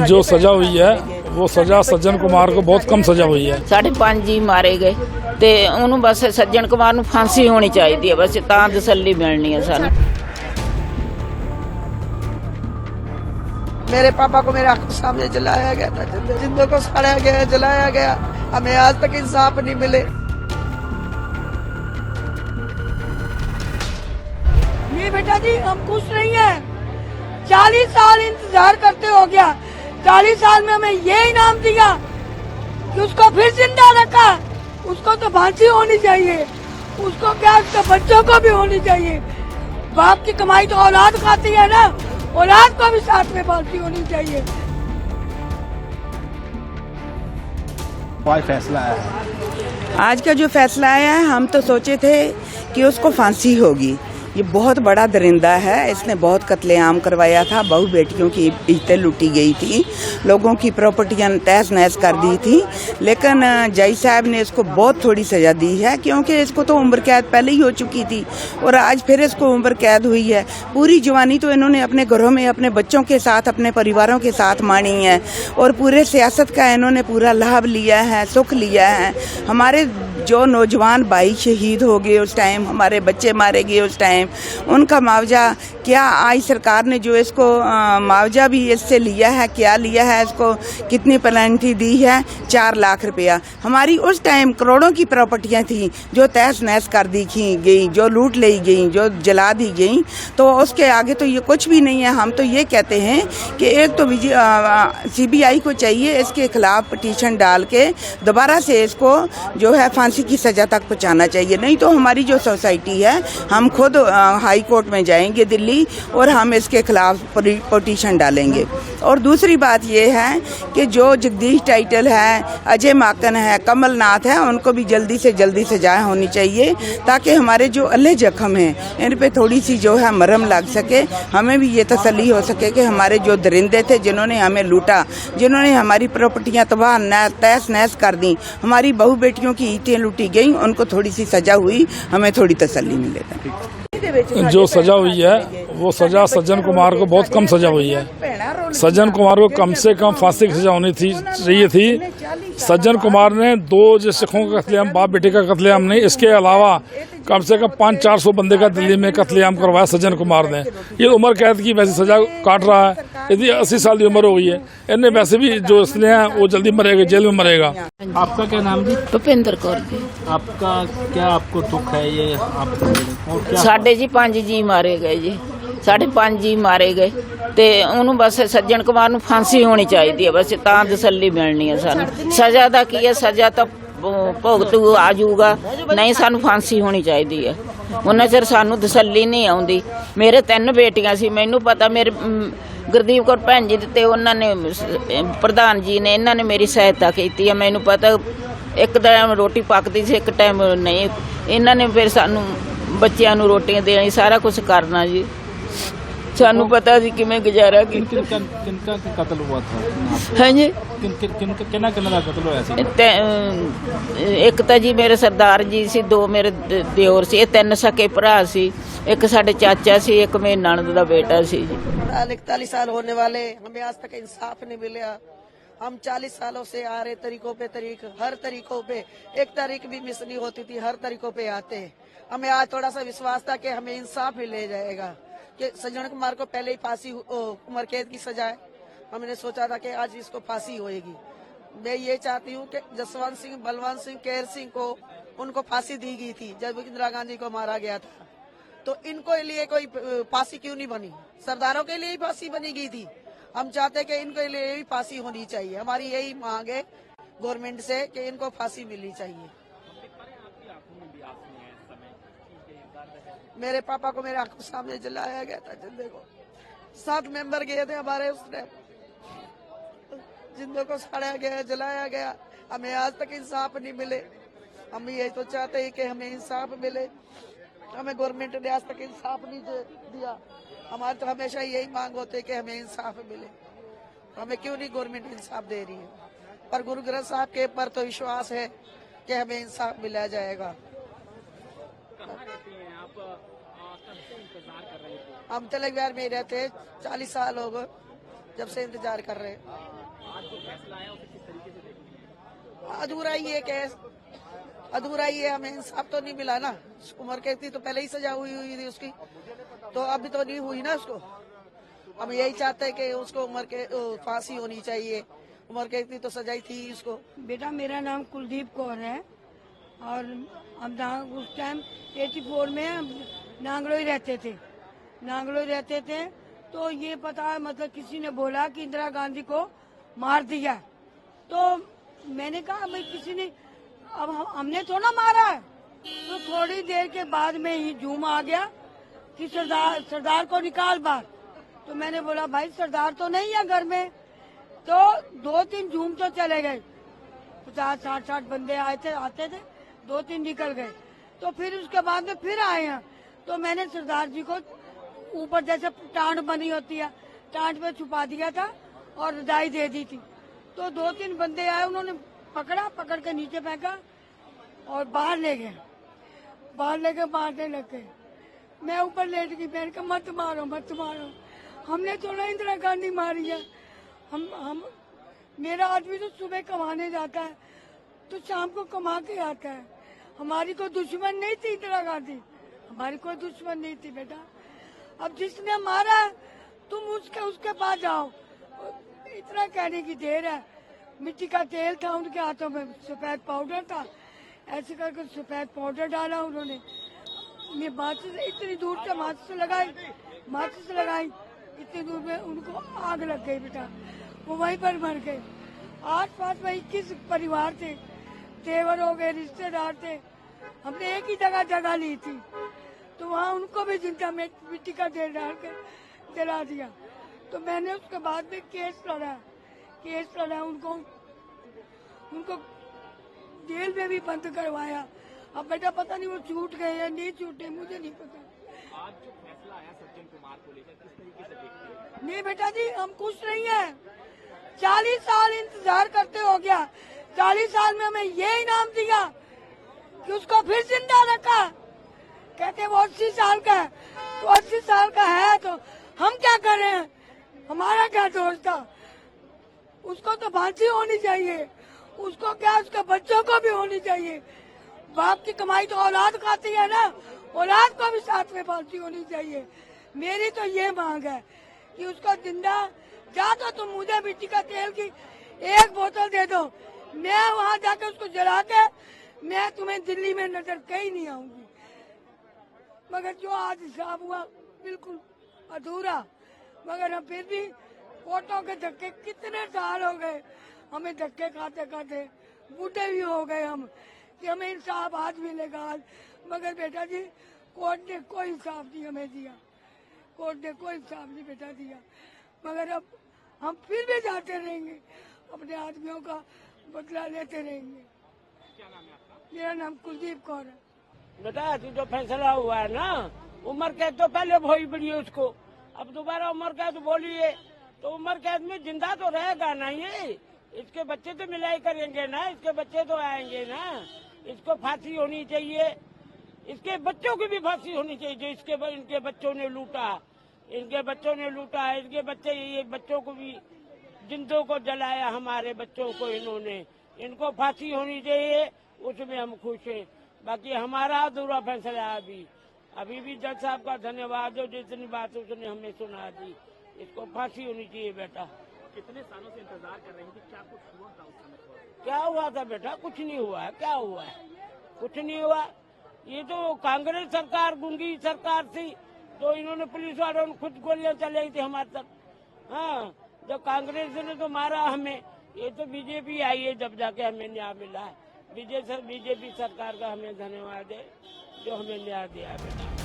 जो सजा हुई है वो सजा सज्जन कुमार को बहुत कम सजा हुई है। 5.5 जी मारे गए ते उन्होंने बस सज्जन कुमार नूं फांसी होनी चाहिए, बस तां तसल्ली मिलनी है सानूं। मेरे पापा को मेरे आंखों सामने जलाया गया था, जिंदों को सड़ाया गया, जलाया गया। हमें आज तक इंसाफ नहीं मिले। नहीं बेटा जी, हम खुश नहीं है। 40 साल इंतजार करते हो गया। 40 साल में हमें ये इनाम दिया कि उसको फिर जिंदा रखा। उसको तो फांसी होनी चाहिए, उसको क्या, उसके बच्चों को भी होनी चाहिए। बाप की कमाई तो औलाद खाती है ना, औलाद को भी साथ में फांसी होनी चाहिए। फैसला आया है आज का जो फैसला आया है, हम तो सोचे थे कि उसको फांसी होगी। ये बहुत बड़ा दरिंदा है, इसने बहुत कत्लेआम करवाया था। बहू बेटियों की इज्जतें लूटी गई थी, लोगों की प्रॉपर्टियां तहस नहस कर दी थी। लेकिन जज साहब ने इसको बहुत थोड़ी सजा दी है, क्योंकि इसको तो उम्र कैद पहले ही हो चुकी थी और आज फिर इसको उम्र कैद हुई है। पूरी जवानी तो इन्होंने अपने घरों में अपने बच्चों के साथ, अपने परिवारों के साथ मानी है और पूरे सियासत का इन्होंने पूरा लाभ लिया है, सुख लिया है। हमारे जो नौजवान भाई शहीद हो गए उस टाइम, हमारे बच्चे मारे गए उस टाइम, उनका मुआवजा क्या आज सरकार ने जो इसको मुआवजा भी इससे लिया है, क्या लिया है, इसको कितनी पेनल्टी दी है? 4 लाख रुपया। हमारी उस टाइम करोड़ों की प्रॉपर्टियां थी जो तहस नहस कर दी गई, जो लूट ली गई, जो जला दी गई। तो उसके आगे तो ये कुछ भी नहीं है। हम तो ये कहते हैं कि एक तो CBI को चाहिए इसके खिलाफ पिटीशन डाल के दोबारा से इसको जो है फांसी की सजा तक पहुंचाना चाहिए। नहीं तो हमारी जो सोसाइटी है, हम खुद हाई कोर्ट में जाएंगे दिल्ली और हम इसके खिलाफ पिटीशन डालेंगे। और दूसरी बात ये है कि जो जगदीश टाइटल है, अजय माकन है, कमलनाथ है, उनको भी जल्दी से जल्दी सजा होनी चाहिए ताकि हमारे जो अल्ले जख्म हैं इन पे थोड़ी सी जो है मरहम लग सके। हमें भी ये तसल्ली हो सके कि हमारे जो दरिंदे थे जिन्होंने हमें लूटा, जिन्होंने हमारी प्रॉपर्टियां तबाह तहस नहस कर दी, हमारी बहू बेटियों की ईंटें लूटी गई, उनको थोड़ी सी सजा हुई, हमें थोड़ी तसल्ली मिलेगा। जो सजा हुई है वो सजा सज्जन कुमार को बहुत कम सजा हुई है। सज्जन कुमार को कम से कम फांसी की सजा होनी चाहिए थी। सज्जन कुमार ने 2 जो सिखों का कत्लेआम, बाप बेटे का कत्लेआम नहीं, इसके अलावा कम से कम 500-400 बंदे का दिल्ली में कत्लेआम करवाया सज्जन कुमार ने। ये उम्र कैद की वैसे सजा काट रहा है। यदि 80 साल की उम्र हो गई है, इन्हें वैसे भी जो इसने हैं वो जल्दी मरेगा, जेल में मरेगा। आपका क्या नाम जी? भुपिंदर कौर जी। आपका क्या, आपको दुख है ये? आप साढ़े जी 5 जी मारे गए जी, 5.5 जी मारे गए ते उन्होंने बस सज्जन कुमार नूं फांसी होनी चाहिए, बस तां तसल्ली मिलनी है सानूं। सजा दा की है, सजा तो भुगतू आ जाऊगा, नहीं सानूं फांसी होनी चाहिए है। उन्ना चिर सानूं तसल्ली नहीं आउंदी। मेरे 3 बेटियां सी, मैनू पता, मेरे गुरदीप कौर भैन जी ते उन्होंने प्रधान जी ने, इन्होंने मेरी सहायता की है। मैनू पता एक टाइम रोटी पकती सी, एक टाइम नहीं। इन्होंने फिर सानू बच्चों नूं रोटियां देनी, सारा कुछ करना जी। सानू पता सी किवें गुजारा की। किनका कत्ल हुआ था? हाँ जी, किन्ना का कत्ल होया सी? एक तो जी मेरे सरदार जी सी, 2 मेरे दियोर सी, 3 सके भरा सी, एक साडे चाचा सी, एक मेरे ननद दा बेटा सी जी। 41 साल होने वाले, हमें आज तक इंसाफ नहीं मिला। हम 40 सालों से आ रहे, तरीकों पे हर तरीकों पे, एक तारीख भी मिस नहीं होती थी, हर तरीकों पे आते हैं। हमें आज थोड़ा सा विश्वास था कि हमें इंसाफ ही ले जाएगा, कि सज्जन कुमार को पहले ही फांसी, उम्र कैद की सजा है। हमने सोचा था कि आज इसको फांसी होएगी। मैं ये चाहती हूँ कि जसवंत सिंह, बलवंत सिंह, केर सिंह को, उनको फांसी दी गई थी जब इंदिरा गांधी को मारा गया था। तो इनको लिए कोई फांसी क्यों नहीं बनी? सरदारों के लिए ही फांसी बनी गई थी। हम चाहते हैं कि इनके लिए भी फांसी होनी चाहिए। हमारी यही मांग है गवर्नमेंट से कि इनको फांसी मिलनी चाहिए। मेरे पापा को मेरे आंखों सामने जलाया गया था, जिंदे को 7 मेंबर गए थे हमारे, उसने जिंदों को सड़ाया गया, जलाया गया। हमें आज तक इंसाफ नहीं मिले। हम यही तो चाहते हैं कि हमें इंसाफ मिले। हमें गवर्नमेंट ने आज तक इंसाफ नहीं दिया। हमारे तो हमेशा यही मांग होती है कि हमें इंसाफ मिले। हमें क्यों नहीं गवर्नमेंट इंसाफ दे रही है? पर गुरु ग्रंथ साहब के पर तो विश्वास है कि हमें इंसाफ मिला जाएगा। हम तिलक विहार में ही रहते हैं, 40 साल हो गए जब से इंतजार कर रहे हैं। अधूरा ही है केस, अधूरा ही है, हमें इंसाफ तो नहीं मिला ना। उम्र कैद थी तो पहले ही सजा हुई थी उसकी, तो अभी तो नहीं हुई ना उसको। हम यही चाहते हैं कि उसको उम्र के फांसी होनी चाहिए। उम्र कैद थी तो सजाई थी उसको। बेटा मेरा नाम कुलदीप कौर है और हम उस टाइम 84 में नांगलोई रहते थे। तो ये पता मतलब किसी ने बोला कि इंदिरा गांधी को मार दिया, तो मैंने कहा भाई किसी ने, अब हमने थोड़ा मारा है। तो थोड़ी देर के बाद में ही झूम आ गया कि सरदार को निकाल बाहर। तो मैंने बोला भाई सरदार तो नहीं है घर में। तो 2-3 झूम तो चले गए, 50-60 बंदे आते थे, 2-3 निकल गए। तो फिर उसके बाद में फिर आए हैं, तो मैंने सरदार जी को ऊपर जैसे टांट बनी होती है, टांट पे छुपा दिया था और रजाई दे दी थी। तो 2-3 बंदे आए, उन्होंने पकड़ के नीचे फेंका और बाहर ले गए, मारने लग गए। मैं ऊपर लेट गई, मैंने कहा मत मारो, हमने थोड़ा इंदिरा गांधी मारी है। हम मेरा आदमी तो सुबह कमाने जाता है तो शाम को कमा के आता है। हमारी कोई दुश्मन नहीं थी इंदिरा गांधी, हमारी कोई दुश्मन नहीं थी बेटा। अब जिसने मारा तुम उसके पास जाओ, इतना कहने की देर है। मिट्टी का तेल था उनके हाथों में, सफेद पाउडर था, ऐसे करके सफेद पाउडर डाला उन्होंने। मैं माचिस इतनी दूर से माचिस लगाई, इतनी दूर में उनको आग लग गई बेटा, वो वहीं पर मर गए। आस-पास में 21 परिवार थे, तेवर हो गए, रिश्तेदार थे। हमने एक ही जगह ली थी, तो वहाँ उनको भी जिंदा में मिट्टी का तेल डाल के जला दिया। तो मैंने उसके बाद में केस लड़ा, उनको जेल में भी बंद करवाया। अब बेटा पता नहीं वो छूट गए या नहीं छूटे, मुझे नहीं पता। आज जो फैसला आया सज्जन कुमार को लेकर किस तरीके से देखते हैं? नहीं बेटा जी, हम खुश नहीं है। 40 साल इंतजार करते हो गया, 40 साल में हमें ये इनाम दिया कि उसको फिर जिंदा रखा। कहते वो 80 साल का है, तो 80 साल का है तो हम क्या कर रहे हैं, हमारा क्या दोष था। उसको तो फांसी होनी चाहिए, उसको क्या उसके बच्चों को भी होनी चाहिए। बाप की कमाई तो औलाद खाती है ना, औलाद को भी साथ में फांसी होनी चाहिए। मेरी तो ये मांग है कि उसको जिंदा, जा तो तुम मुझे मिट्टी का तेल की 1 बोतल दे दो, मैं वहाँ जाकर उसको जला के मैं तुम्हें दिल्ली में नजर कहीं नहीं आऊंगी। मगर जो आज हिसाब हुआ बिल्कुल अधूरा। मगर हम फिर भी कोर्टों के धक्के, कितने साल हो गए हमें धक्के खाते बूढ़े भी हो गए हम कि हमें इंसाफ आज मिलेगा आज। मगर बेटा जी कोर्ट ने कोई इंसाफ नहीं हमें दिया, बेटा दिया। मगर अब हम फिर भी जाते रहेंगे, अपने आदमियों का बदला लेते रहेंगे। क्या नाम है आपका? मेरा नाम कुलदीप कौर है। बेटा जो फैसला हुआ है ना, उम्र कैद तो पहले भोई पड़ी उसको, अब दोबारा उम्र कैद बोलिए तो उम्र कैद में जिंदा तो रहेगा ना ये। इसके बच्चे तो मिलाई करेंगे ना, इसके बच्चे तो आएंगे ना। इसको फांसी होनी चाहिए, इसके बच्चों की भी फांसी होनी चाहिए जो इनके बच्चों ने लूटा है। इनके बच्चे, ये बच्चों को भी, जिंदों को जलाया हमारे बच्चों को इन्होंने। इनको फांसी होनी चाहिए, उसमें हम खुश हैं। बाकी हमारा अधूरा फैसला है। अभी भी जज साहब का धन्यवाद हो, जितनी बात उसने हमें सुना दी। इसको फांसी होनी चाहिए बेटा। कितने सालों से इंतजार कर रहे हैं कि क्या कुछ हुआ था उस समय? क्या हुआ था बेटा? कुछ नहीं हुआ है। क्या हुआ है? कुछ नहीं हुआ। ये तो कांग्रेस सरकार, गुंगी सरकार थी, तो इन्होंने पुलिस वालों ने खुद गोलियां चलाई थी हमारे तक। हाँ, जब कांग्रेस ने तो मारा हमें, ये तो बीजेपी आई है जब जाके हमें न्याय मिला है। बीजेपी सरकार का हमें धन्यवाद है जो हमें न्याय दिया बेटा।